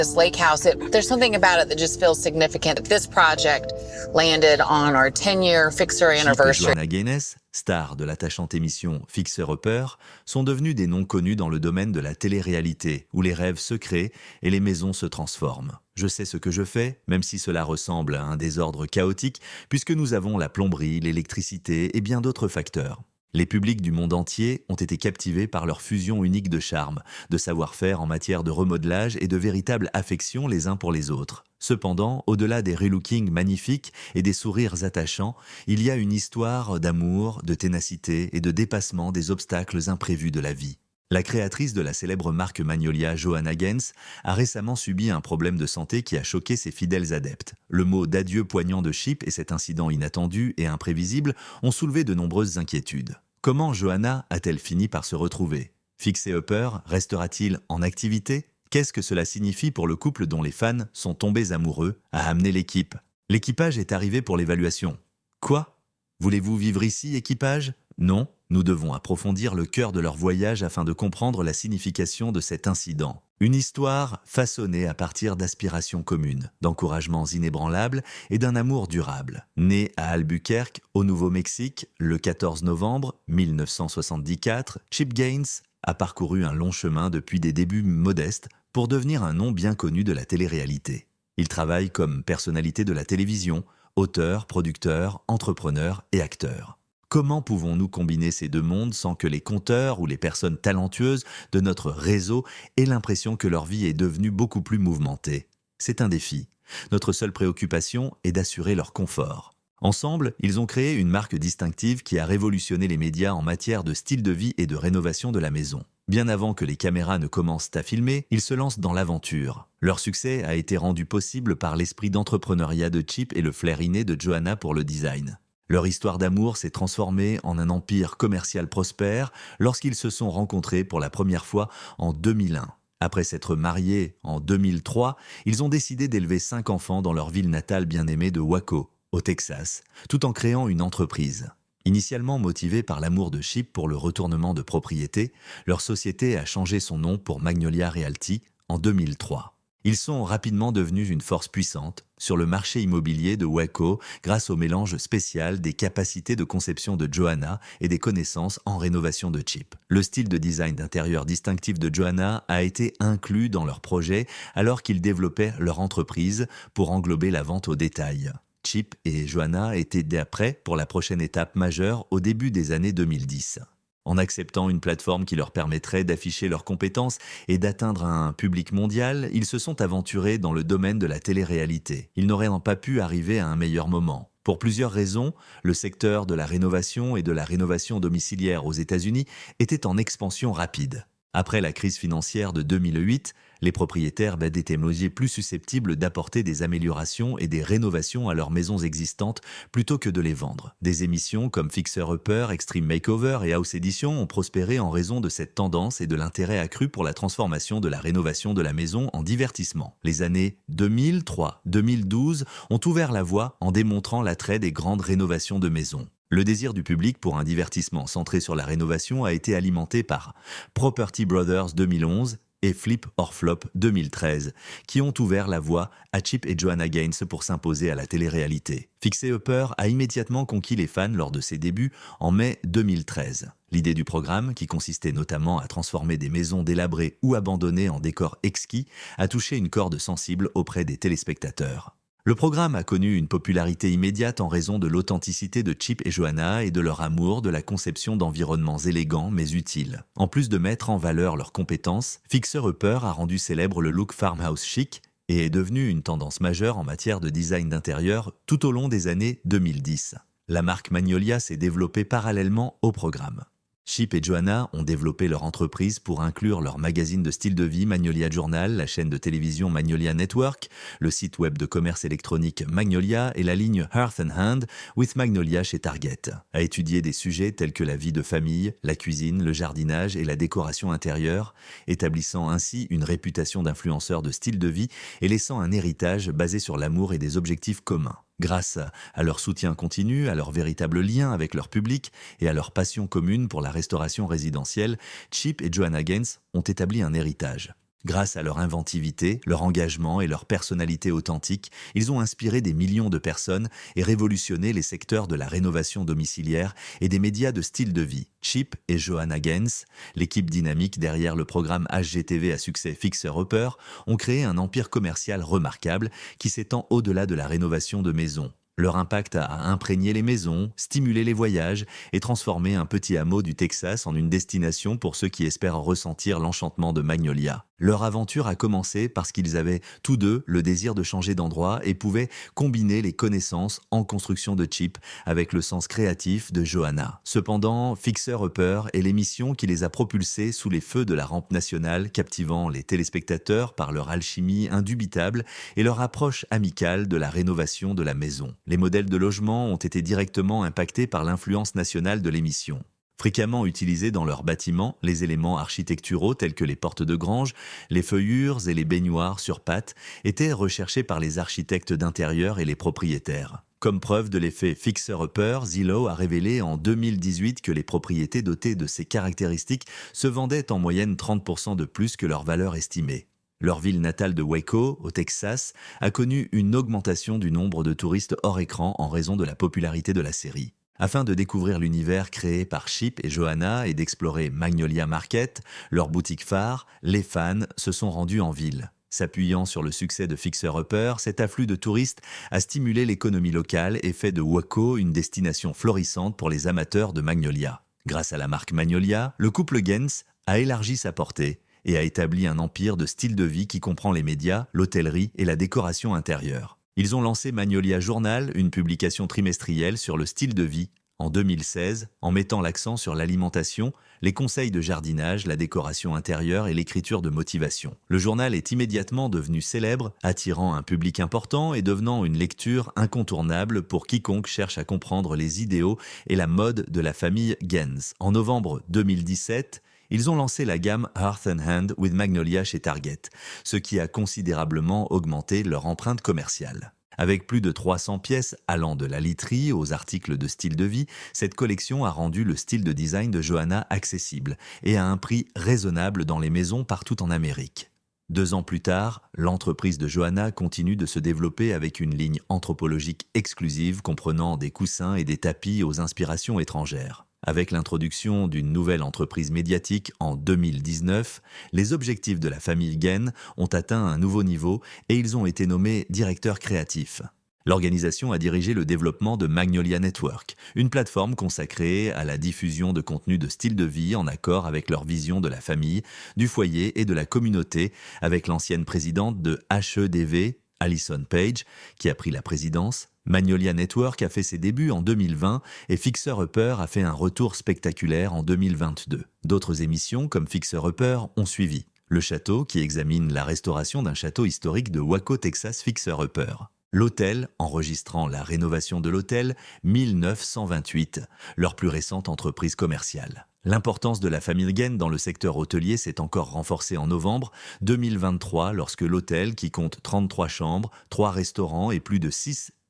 This lake house, there's something about it that just feels significant. This project landed on our 10-year Fixer Chip et anniversary. Joanna Gaines, stars de l'attachante émission Fixer Upper, sont devenus des noms connus dans le domaine de la télé-réalité, où les rêves se créent et les maisons se transforment. Je sais ce que je fais, même si cela ressemble à un désordre chaotique, puisque nous avons la plomberie, l'électricité et bien d'autres facteurs. Les publics du monde entier ont été captivés par leur fusion unique de charme, de savoir-faire en matière de remodelage et de véritable affection les uns pour les autres. Cependant, au-delà des relookings magnifiques et des sourires attachants, il y a une histoire d'amour, de ténacité et de dépassement des obstacles imprévus de la vie. La créatrice de la célèbre marque Magnolia, Joanna Gaines, a récemment subi un problème de santé qui a choqué ses fidèles adeptes. Le mot d'adieu poignant de Chip et cet incident inattendu et imprévisible ont soulevé de nombreuses inquiétudes. Comment Joanna a-t-elle fini par se retrouver? Fixer Upper restera-t-il en activité? Qu'est-ce que cela signifie pour le couple dont les fans sont tombés amoureux, a amené l'équipe? L'équipage est arrivé pour l'évaluation. Quoi? Voulez-vous vivre ici, équipage? Non, nous devons approfondir le cœur de leur voyage afin de comprendre la signification de cet incident. Une histoire façonnée à partir d'aspirations communes, d'encouragements inébranlables et d'un amour durable. Né à Albuquerque, au Nouveau-Mexique, le 14 novembre 1974, Chip Gaines a parcouru un long chemin depuis des débuts modestes pour devenir un nom bien connu de la télé-réalité. Il travaille comme personnalité de la télévision, auteur, producteur, entrepreneur et acteur. Comment pouvons-nous combiner ces deux mondes sans que les conteurs ou les personnes talentueuses de notre réseau aient l'impression que leur vie est devenue beaucoup plus mouvementée? C'est un défi. Notre seule préoccupation est d'assurer leur confort. Ensemble, ils ont créé une marque distinctive qui a révolutionné les médias en matière de style de vie et de rénovation de la maison. Bien avant que les caméras ne commencent à filmer, ils se lancent dans l'aventure. Leur succès a été rendu possible par l'esprit d'entrepreneuriat de Chip et le flair inné de Joanna pour le design. Leur histoire d'amour s'est transformée en un empire commercial prospère lorsqu'ils se sont rencontrés pour la première fois en 2001. Après s'être mariés en 2003, ils ont décidé d'élever 5 enfants dans leur ville natale bien-aimée de Waco, au Texas, tout en créant une entreprise. Initialement motivée par l'amour de Chip pour le retournement de propriété, leur société a changé son nom pour Magnolia Realty en 2003. Ils sont rapidement devenus une force puissante sur le marché immobilier de Waco grâce au mélange spécial des capacités de conception de Joanna et des connaissances en rénovation de Chip. Le style de design d'intérieur distinctif de Joanna a été inclus dans leur projet alors qu'ils développaient leur entreprise pour englober la vente au détail. Chip et Joanna étaient d'après pour la prochaine étape majeure au début des années 2010. En acceptant une plateforme qui leur permettrait d'afficher leurs compétences et d'atteindre un public mondial, ils se sont aventurés dans le domaine de la télé-réalité. Ils n'auraient pas pu arriver à un meilleur moment. Pour plusieurs raisons, le secteur de la rénovation et de la rénovation domiciliaire aux États-Unis était en expansion rapide. Après la crise financière de 2008, les propriétaires étaient plus susceptibles d'apporter des améliorations et des rénovations à leurs maisons existantes plutôt que de les vendre. Des émissions comme Fixer Upper, Extreme Makeover et House Edition ont prospéré en raison de cette tendance et de l'intérêt accru pour la transformation de la rénovation de la maison en divertissement. Les années 2003-2012 ont ouvert la voie en démontrant l'attrait des grandes rénovations de maisons. Le désir du public pour un divertissement centré sur la rénovation a été alimenté par Property Brothers 2011 et Flip or Flop 2013, qui ont ouvert la voie à Chip et Joanna Gaines pour s'imposer à la télé-réalité. Fixer Upper a immédiatement conquis les fans lors de ses débuts en mai 2013. L'idée du programme, qui consistait notamment à transformer des maisons délabrées ou abandonnées en décors exquis, a touché une corde sensible auprès des téléspectateurs. Le programme a connu une popularité immédiate en raison de l'authenticité de Chip et Joanna et de leur amour de la conception d'environnements élégants mais utiles. En plus de mettre en valeur leurs compétences, Fixer Upper a rendu célèbre le look farmhouse chic et est devenu une tendance majeure en matière de design d'intérieur tout au long des années 2010. La marque Magnolia s'est développée parallèlement au programme. Chip et Joanna ont développé leur entreprise pour inclure leur magazine de style de vie Magnolia Journal, la chaîne de télévision Magnolia Network, le site web de commerce électronique Magnolia et la ligne Hearth and Hand with Magnolia chez Target, à étudier des sujets tels que la vie de famille, la cuisine, le jardinage et la décoration intérieure, établissant ainsi une réputation d'influenceur de style de vie et laissant un héritage basé sur l'amour et des objectifs communs. Grâce à leur soutien continu, à leur véritable lien avec leur public et à leur passion commune pour la restauration résidentielle, Chip et Joanna Gaines ont établi un héritage. Grâce à leur inventivité, leur engagement et leur personnalité authentique, ils ont inspiré des millions de personnes et révolutionné les secteurs de la rénovation domiciliaire et des médias de style de vie. Chip et Joanna Gaines, l'équipe dynamique derrière le programme HGTV à succès Fixer Upper, ont créé un empire commercial remarquable qui s'étend au-delà de la rénovation de maisons. Leur impact a imprégné les maisons, stimulé les voyages et transformé un petit hameau du Texas en une destination pour ceux qui espèrent ressentir l'enchantement de Magnolia. Leur aventure a commencé parce qu'ils avaient tous deux le désir de changer d'endroit et pouvaient combiner les connaissances en construction de Chip avec le sens créatif de Joanna. Cependant, Fixer Upper est l'émission qui les a propulsés sous les feux de la rampe nationale, captivant les téléspectateurs par leur alchimie indubitable et leur approche amicale de la rénovation de la maison. Les modèles de logement ont été directement impactés par l'influence nationale de l'émission. Fréquemment utilisés dans leurs bâtiments, les éléments architecturaux tels que les portes de grange, les feuillures et les baignoires sur pattes étaient recherchés par les architectes d'intérieur et les propriétaires. Comme preuve de l'effet Fixer-Upper, Zillow a révélé en 2018 que les propriétés dotées de ces caractéristiques se vendaient en moyenne 30% de plus que leur valeur estimée. Leur ville natale de Waco, au Texas, a connu une augmentation du nombre de touristes hors écran en raison de la popularité de la série. Afin de découvrir l'univers créé par Chip et Joanna et d'explorer Magnolia Market, leur boutique phare, les fans se sont rendus en ville. S'appuyant sur le succès de Fixer Upper, cet afflux de touristes a stimulé l'économie locale et fait de Waco une destination florissante pour les amateurs de Magnolia. Grâce à la marque Magnolia, le couple Gaines a élargi sa portée et a établi un empire de style de vie qui comprend les médias, l'hôtellerie et la décoration intérieure. Ils ont lancé Magnolia Journal, une publication trimestrielle sur le style de vie, en 2016, en mettant l'accent sur l'alimentation, les conseils de jardinage, la décoration intérieure et l'écriture de motivation. Le journal est immédiatement devenu célèbre, attirant un public important et devenant une lecture incontournable pour quiconque cherche à comprendre les idéaux et la mode de la famille Gaines. En novembre 2017, ils ont lancé la gamme Hearth and Hand with Magnolia chez Target, ce qui a considérablement augmenté leur empreinte commerciale. Avec plus de 300 pièces allant de la literie aux articles de style de vie, cette collection a rendu le style de design de Joanna accessible et à un prix raisonnable dans les maisons partout en Amérique. 2 ans plus tard, l'entreprise de Joanna continue de se développer avec une ligne anthropologique exclusive comprenant des coussins et des tapis aux inspirations étrangères. Avec l'introduction d'une nouvelle entreprise médiatique en 2019, les objectifs de la famille Gaines ont atteint un nouveau niveau et ils ont été nommés directeurs créatifs. L'organisation a dirigé le développement de Magnolia Network, une plateforme consacrée à la diffusion de contenus de style de vie en accord avec leur vision de la famille, du foyer et de la communauté, avec l'ancienne présidente de HEDV, Alison Page, qui a pris la présidence. Magnolia Network a fait ses débuts en 2020 et Fixer Upper a fait un retour spectaculaire en 2022. D'autres émissions comme Fixer Upper ont suivi. Le Château, qui examine la restauration d'un château historique de Waco, Texas, Fixer Upper. L'Hôtel, enregistrant la rénovation de l'hôtel 1928, leur plus récente entreprise commerciale. L'importance de la famille Gaines dans le secteur hôtelier s'est encore renforcée en novembre 2023 lorsque l'hôtel, qui compte 33 chambres, 3 restaurants et plus de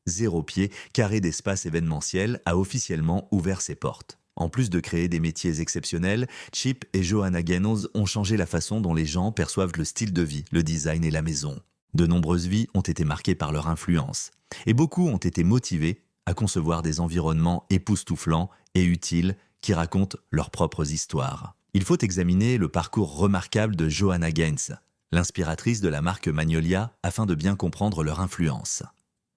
0 pieds carrés d'espace événementiel, a officiellement ouvert ses portes. En plus de créer des métiers exceptionnels, Chip et Joanna Gaines ont changé la façon dont les gens perçoivent le style de vie, le design et la maison. De nombreuses vies ont été marquées par leur influence, et beaucoup ont été motivés à concevoir des environnements époustouflants et utiles qui racontent leurs propres histoires. Il faut examiner le parcours remarquable de Joanna Gaines, l'inspiratrice de la marque Magnolia, afin de bien comprendre leur influence.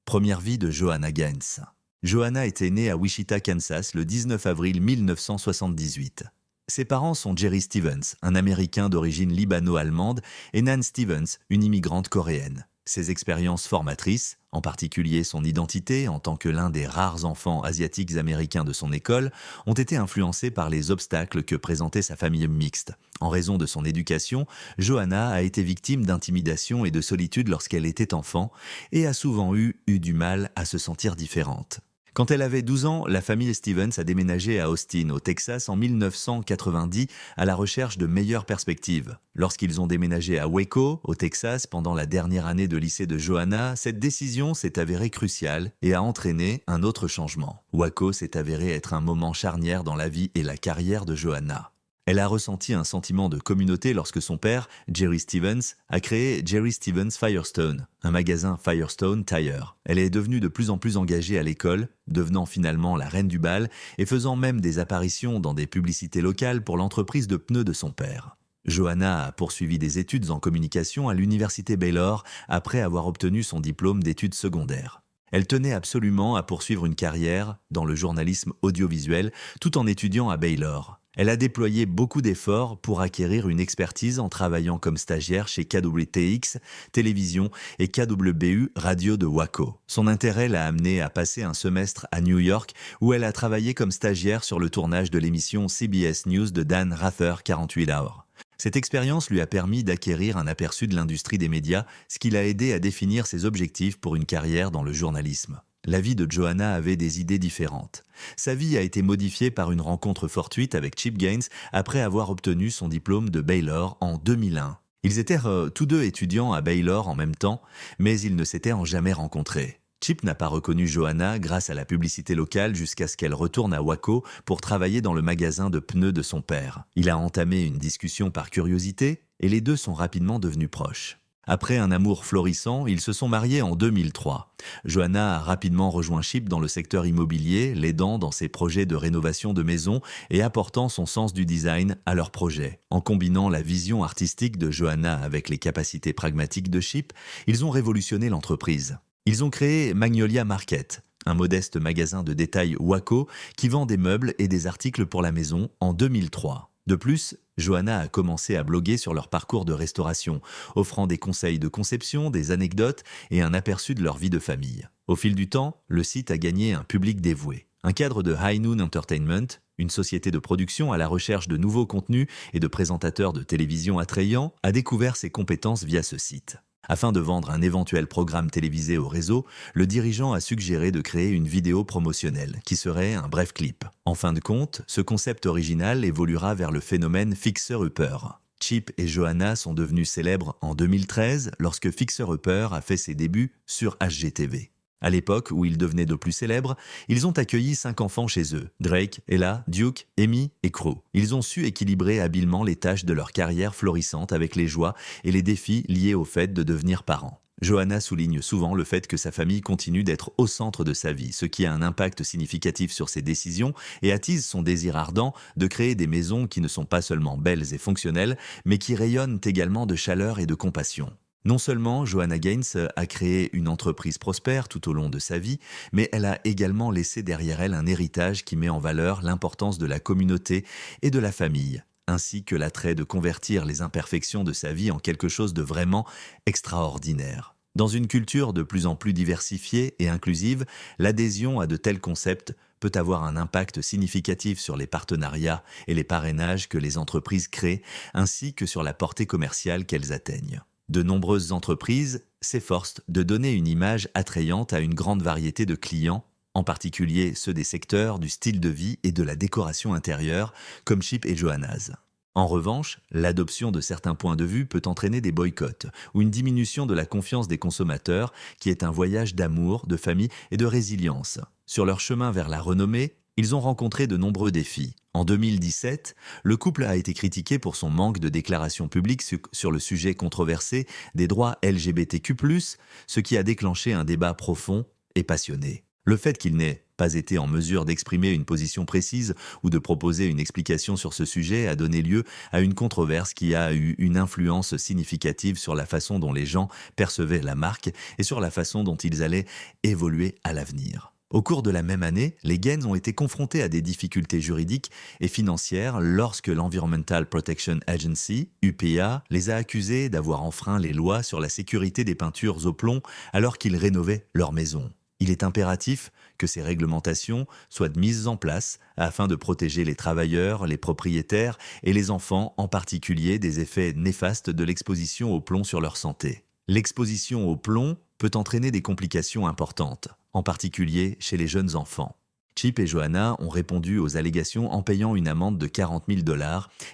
Première vie de Joanna Gaines. Joanna était née à Wichita, Kansas, le 19 avril 1978. Ses parents sont Jerry Stevens, un Américain d'origine libano-allemande, et Nan Stevens, une immigrante coréenne. Ses expériences formatrices, en particulier son identité en tant que l'un des rares enfants asiatiques américains de son école, ont été influencées par les obstacles que présentait sa famille mixte. En raison de son éducation, Joanna a été victime d'intimidation et de solitude lorsqu'elle était enfant et a souvent eu du mal à se sentir différente. Quand elle avait 12 ans, la famille Stevens a déménagé à Austin, au Texas, en 1990, à la recherche de meilleures perspectives. Lorsqu'ils ont déménagé à Waco, au Texas, pendant la dernière année de lycée de Joanna, cette décision s'est avérée cruciale et a entraîné un autre changement. Waco s'est avéré être un moment charnière dans la vie et la carrière de Joanna. Elle a ressenti un sentiment de communauté lorsque son père, Jerry Stevens, a créé Jerry Stevens Firestone, un magasin Firestone Tire. Elle est devenue de plus en plus engagée à l'école, devenant finalement la reine du bal et faisant même des apparitions dans des publicités locales pour l'entreprise de pneus de son père. Johanna a poursuivi des études en communication à l'université Baylor après avoir obtenu son diplôme d'études secondaires. Elle tenait absolument à poursuivre une carrière dans le journalisme audiovisuel tout en étudiant à Baylor. Elle a déployé beaucoup d'efforts pour acquérir une expertise en travaillant comme stagiaire chez KWTX, Télévision et KWBU Radio de Waco. Son intérêt l'a amenée à passer un semestre à New York où elle a travaillé comme stagiaire sur le tournage de l'émission CBS News de Dan Rather 48 Hours. Cette expérience lui a permis d'acquérir un aperçu de l'industrie des médias, ce qui l'a aidé à définir ses objectifs pour une carrière dans le journalisme. La vie de Johanna avait des idées différentes. Sa vie a été modifiée par une rencontre fortuite avec Chip Gaines après avoir obtenu son diplôme de Baylor en 2001. Ils étaient tous deux étudiants à Baylor en même temps, mais ils ne s'étaient en jamais rencontrés. Chip n'a pas reconnu Johanna grâce à la publicité locale jusqu'à ce qu'elle retourne à Waco pour travailler dans le magasin de pneus de son père. Il a entamé une discussion par curiosité et les deux sont rapidement devenus proches. Après un amour florissant, ils se sont mariés en 2003. Johanna a rapidement rejoint Chip dans le secteur immobilier, l'aidant dans ses projets de rénovation de maisons et apportant son sens du design à leurs projets. En combinant la vision artistique de Johanna avec les capacités pragmatiques de Chip, ils ont révolutionné l'entreprise. Ils ont créé Magnolia Market, un modeste magasin de détail Waco qui vend des meubles et des articles pour la maison en 2003. De plus, Johanna a commencé à bloguer sur leur parcours de restauration, offrant des conseils de conception, des anecdotes et un aperçu de leur vie de famille. Au fil du temps, le site a gagné un public dévoué. Un cadre de High Noon Entertainment, une société de production à la recherche de nouveaux contenus et de présentateurs de télévision attrayants, a découvert ses compétences via ce site. Afin de vendre un éventuel programme télévisé au réseau, le dirigeant a suggéré de créer une vidéo promotionnelle, qui serait un bref clip. En fin de compte, ce concept original évoluera vers le phénomène Fixer-Upper. Chip et Johanna sont devenus célèbres en 2013 lorsque Fixer-Upper a fait ses débuts sur HGTV. À l'époque où ils devenaient de plus célèbres, ils ont accueilli 5 enfants chez eux, Drake, Ella, Duke, Amy et Crow. Ils ont su équilibrer habilement les tâches de leur carrière florissante avec les joies et les défis liés au fait de devenir parents. Johanna souligne souvent le fait que sa famille continue d'être au centre de sa vie, ce qui a un impact significatif sur ses décisions et attise son désir ardent de créer des maisons qui ne sont pas seulement belles et fonctionnelles, mais qui rayonnent également de chaleur et de compassion. Non seulement Johanna Gaines a créé une entreprise prospère tout au long de sa vie, mais elle a également laissé derrière elle un héritage qui met en valeur l'importance de la communauté et de la famille, ainsi que l'attrait de convertir les imperfections de sa vie en quelque chose de vraiment extraordinaire. Dans une culture de plus en plus diversifiée et inclusive, l'adhésion à de tels concepts peut avoir un impact significatif sur les partenariats et les parrainages que les entreprises créent, ainsi que sur la portée commerciale qu'elles atteignent. De nombreuses entreprises s'efforcent de donner une image attrayante à une grande variété de clients, en particulier ceux des secteurs du style de vie et de la décoration intérieure, comme Chip et Johanna's. En revanche, l'adoption de certains points de vue peut entraîner des boycotts ou une diminution de la confiance des consommateurs, qui est un voyage d'amour, de famille et de résilience. Sur leur chemin vers la renommée, ils ont rencontré de nombreux défis. En 2017, le couple a été critiqué pour son manque de déclarations publiques sur le sujet controversé des droits LGBTQ+, ce qui a déclenché un débat profond et passionné. Le fait qu'il n'ait pas été en mesure d'exprimer une position précise ou de proposer une explication sur ce sujet a donné lieu à une controverse qui a eu une influence significative sur la façon dont les gens percevaient la marque et sur la façon dont ils allaient évoluer à l'avenir. Au cours de la même année, les Gaines ont été confrontés à des difficultés juridiques et financières lorsque l'Environmental Protection Agency, UPA, les a accusés d'avoir enfreint les lois sur la sécurité des peintures au plomb alors qu'ils rénovaient leur maison. Il est impératif que ces réglementations soient mises en place afin de protéger les travailleurs, les propriétaires et les enfants, en particulier des effets néfastes de l'exposition au plomb sur leur santé. L'exposition au plomb peut entraîner des complications importantes, en particulier chez les jeunes enfants. Chip et Johanna ont répondu aux allégations en payant une amende de $40 000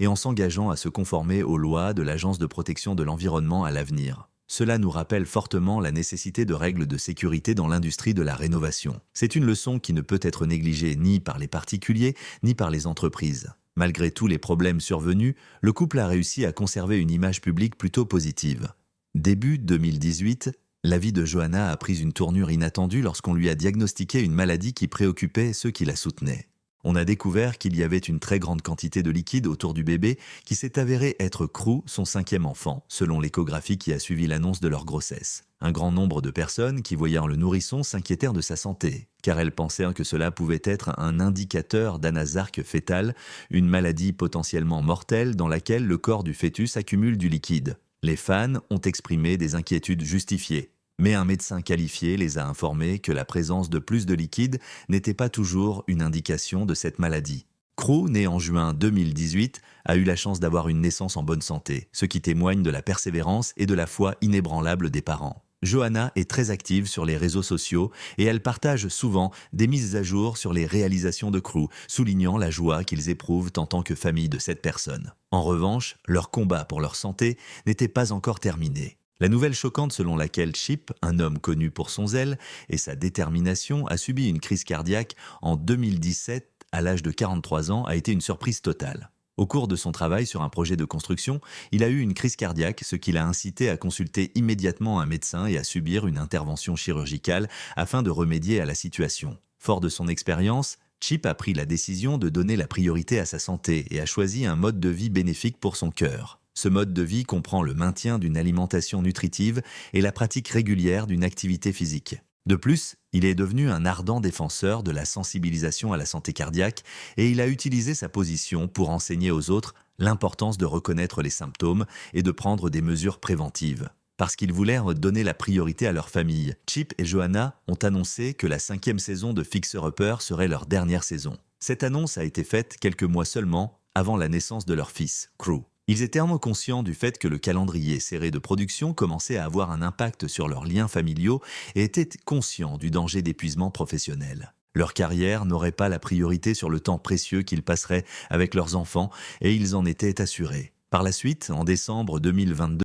et en s'engageant à se conformer aux lois de l'Agence de protection de l'environnement à l'avenir. Cela nous rappelle fortement la nécessité de règles de sécurité dans l'industrie de la rénovation. C'est une leçon qui ne peut être négligée ni par les particuliers ni par les entreprises. Malgré tous les problèmes survenus, le couple a réussi à conserver une image publique plutôt positive. Début 2018, la vie de Johanna a pris une tournure inattendue lorsqu'on lui a diagnostiqué une maladie qui préoccupait ceux qui la soutenaient. On a découvert qu'il y avait une très grande quantité de liquide autour du bébé qui s'est avéré être Crew, son 5e enfant, selon l'échographie qui a suivi l'annonce de leur grossesse. Un grand nombre de personnes qui voyant le nourrisson s'inquiétèrent de sa santé, car elles pensèrent que cela pouvait être un indicateur d'anasarque fœtal, une maladie potentiellement mortelle dans laquelle le corps du fœtus accumule du liquide. Les fans ont exprimé des inquiétudes justifiées. Mais un médecin qualifié les a informés que la présence de plus de liquide n'était pas toujours une indication de cette maladie. Crew, né en juin 2018, a eu la chance d'avoir une naissance en bonne santé, ce qui témoigne de la persévérance et de la foi inébranlable des parents. Johanna est très active sur les réseaux sociaux et elle partage souvent des mises à jour sur les réalisations de Crew, soulignant la joie qu'ils éprouvent en tant que famille de cette personne. En revanche, leur combat pour leur santé n'était pas encore terminé. La nouvelle choquante selon laquelle Chip, un homme connu pour son zèle et sa détermination, a subi une crise cardiaque en 2017 à l'âge de 43 ans a été une surprise totale. Au cours de son travail sur un projet de construction, il a eu une crise cardiaque, ce qui l'a incité à consulter immédiatement un médecin et à subir une intervention chirurgicale afin de remédier à la situation. Fort de son expérience, Chip a pris la décision de donner la priorité à sa santé et a choisi un mode de vie bénéfique pour son cœur. Ce mode de vie comprend le maintien d'une alimentation nutritive et la pratique régulière d'une activité physique. De plus, il est devenu un ardent défenseur de la sensibilisation à la santé cardiaque et il a utilisé sa position pour enseigner aux autres l'importance de reconnaître les symptômes et de prendre des mesures préventives. Parce qu'ils voulaient donner la priorité à leur famille, Chip et Johanna ont annoncé que la 5e saison de Fixer Upper serait leur dernière saison. Cette annonce a été faite quelques mois seulement avant la naissance de leur fils, Crew. Ils étaient conscients du fait que le calendrier serré de production commençait à avoir un impact sur leurs liens familiaux et étaient conscients du danger d'épuisement professionnel. Leur carrière n'aurait pas la priorité sur le temps précieux qu'ils passeraient avec leurs enfants et ils en étaient assurés. Par la suite, en décembre 2022,